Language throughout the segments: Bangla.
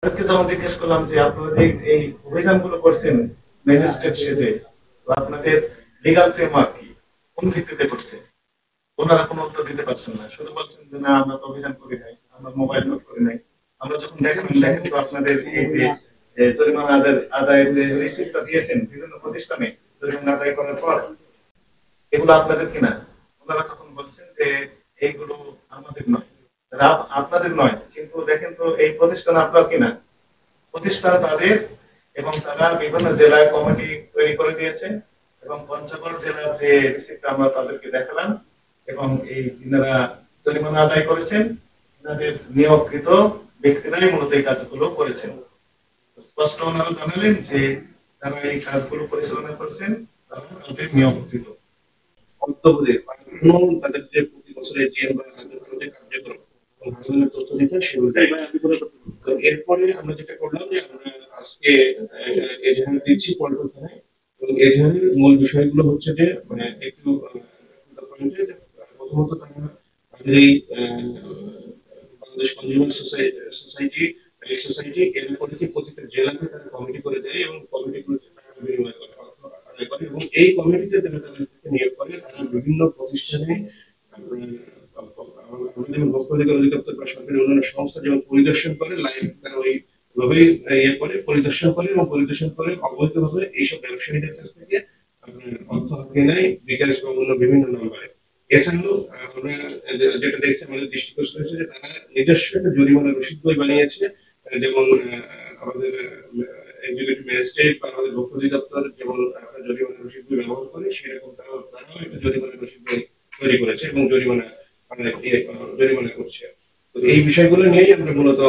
তাদেরকে যখন জিজ্ঞেস করলাম যে আপনারা যে এই অভিযানগুলো করছেন ম্যাজিস্ট্রেট সেজে, তো আপনাদের লিগাল ফ্রেমওয়ার্ক কি, কোন ভিত্তিতে করছে, ওনারা কোনো উত্তর দিতে পারছেন না, শুধু বলছেন যে না আমরা তো অভিযান করি নাই, আমরা মোবাইল নোট করি নাই। আমরা যখন দেখেন দেখেন তো আপনাদের এই যে জরিমানা আদায়ের যে রিসিপ্টটা দিয়েছেন বিভিন্ন প্রতিষ্ঠানে জরিমানা আদায় করার পর, এগুলো আপনাদের কিনা। ওনারা তখন বলছেন যে এইগুলো আমাদের নয়, আপনাদের নয়, কিন্তু দেখেন তো এই প্রতিষ্ঠান আপনার কিনা, প্রতিষ্ঠান তাদের, এবং তারা বিভিন্ন জেলায় কমিটি তৈরি করে দিয়েছে, এবং পঞ্চগড় জেলার যে রিসিপ্ট আমরা তাদেরকে দেখালাম, এবং এই যিনারা জরিমানা আদায় করেছেন তাদের নিয়োগকৃত ব্যক্তিরাই মূলত এই কাজগুলো করেছেন। স্পষ্ট ওনারা জানালেন যে তারা এই কাজগুলো পরিচালনা করছেন, তারা তাদের নিয়োগকৃত। তাদের যে প্রতি বছরের জিএম বা কার্যক্রম তথ্য দিতে সেগুলো এরপরে আমরা যেটা করলাম যে আমরা আজকে এজাহার দিচ্ছি পল্টন থানায়, এবং এজাহারের মূল বিষয়গুলো হচ্ছে যে মানে একটু প্রথমত তারা আমাদের এই বাংলাদেশ কনজিউমার সোসাইটি সোসাইটি এর উপরে প্রতিটা জেলাতে তারা কমিটি করে দেয়, এবং কমিটিগুলোতে টাকা বিনিময় করে, অর্থ আদায় করে, এবং এই কমিটিতে তারা তাদেরকে নিয়োগ করে। তারা বিভিন্ন প্রতিষ্ঠানে আমাদের যেমন ভোক্তা অধিকার অধিদপ্তর বা সরকারি অন্যান্য সংস্থা যেমন পরিদর্শন করে, লাইভ তারা ওইভাবেই ইয়ে করে পরিদর্শন করে, এবং পরিদর্শন করে অবৈধভাবে এইসব ব্যবসায়ীদের কাছ থেকে অর্থ হাতিয়ে নেয় বিকাশ বা অন্য বিভিন্ন নম্বরে। এছাড়াও আমরা যেটা দেখছি আমাদের দৃষ্টিগোচর হয়েছে যে তারা নিজস্ব একটা জরিমানা রসিদ বই বানিয়েছে, যেমন আমাদের এক্সিকিউটিভ ম্যাজিস্ট্রেট বা আমাদের ভোক্তা অধিদপ্তর যেমন জরিমানা রসিদ বই ব্যবহার করে, সেরকম তারাও একটা জরিমানা রসিদ বই তৈরি করেছে এবং জরিমানা করছে। তো এই বিষয়গুলো নিয়েই আমরা মূলত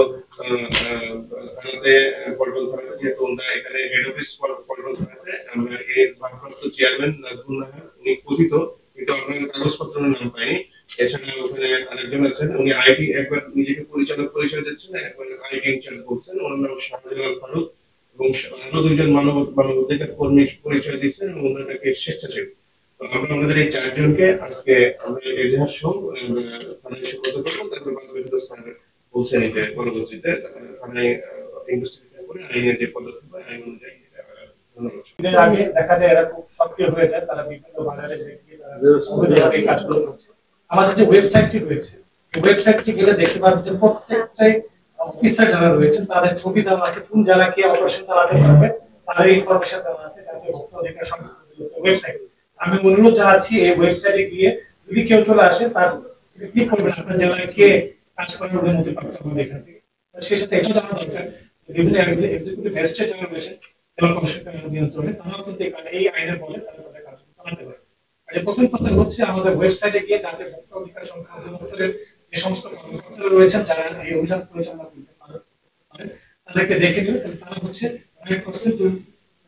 থানাতে পল্টন থানাতে, যেহেতু আমরা এখানে হেড অফিস পল্টন থানাতে, আমরা এর ভারপ্রাপ্ত চেয়ারম্যান নাজমুল নাহার উনি কথিত, কিন্তু আমরা কাগজপত্র নাম পাইনি। এছাড়া ওখানে আরেকজন আছেন, উনি আইটি একবার নিজেকে পরিচালক পরিচয় দিচ্ছেন, একবার আইটি ইনচার্জ বলছেন, ওনার নাম শাহজালাল ফারুক, এবং আরো দুইজন মানবাধিকার কর্মী পরিচয় দিচ্ছেন, এবং ওনাকে স্বেচ্ছাসেবী। আমরা আমাদের এই চারজনকে আজকে আমরা এজাহার সহ থানায় সুপর্দ করবো, তারপর বাংলাদেশ স্যার বলছেন যে পরবর্তীতে থানায় ইনভেস্টিগেশন করে আইনের যে পদক্ষেপ আইন অনুযায়ী। আগে দেখা যায় এরা খুব সক্রিয় হয়ে যায়, তারা বিভিন্ন বাজারে যে কাজগুলো করছে। আমাদের যে ওয়েবসাইটটি রয়েছে, ওয়েবসাইটটি গেলে দেখতে পাবেন যে প্রত্যেকটাই অফিসার যারা রয়েছেন তাদের ছবি দেওয়া আছে, কোন জেলা কি অপারেশন চালাতে পারবে তাদের ইনফরমেশন দেওয়া আছে, জাতীয় ভোক্তা অধিকার ওয়েবসাইট। আমি অনুরোধ জানাচ্ছি এই ওয়েবসাইটে গিয়ে যদি কেউ চলে আসে তার ক্লিক করবেন আপনার জেলায় কে কাজ করার অনুমতি প্রাপ্ত হবে এখান থেকে। সেই সাথে এটা জানা দরকার বিভিন্ন এক্সিকিউটিভ ম্যাজিস্ট্রেট যারা রয়েছেন জেলা প্রশাসন নিয়ন্ত্রণে, তারাও কিন্তু এই আইনের বলে তারা তাদের কাজ চালাতে পারে। আর প্রথম কথা হচ্ছে আমাদের ওয়েবসাইটে গিয়ে জাতীয় ভোক্তা অধিকার সংখ্যা অধিদপ্তরের যে সমস্ত কর্মকর্তারা রয়েছেন যারা এই অভিযান পরিচালনা করতে পারেন তাদেরকে দেখে নেবে, তারা হচ্ছে 100% টু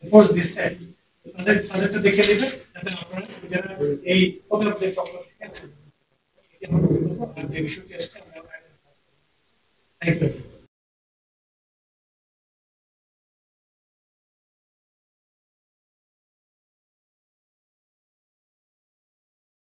এনফোর্স দিস অ্যাক্ট। তাদেরটা দেখে নেবে যাতে আপনারা যারা এই পদক্ষেপ চক্র থেকে যে বিষয়টি আসছে আমরা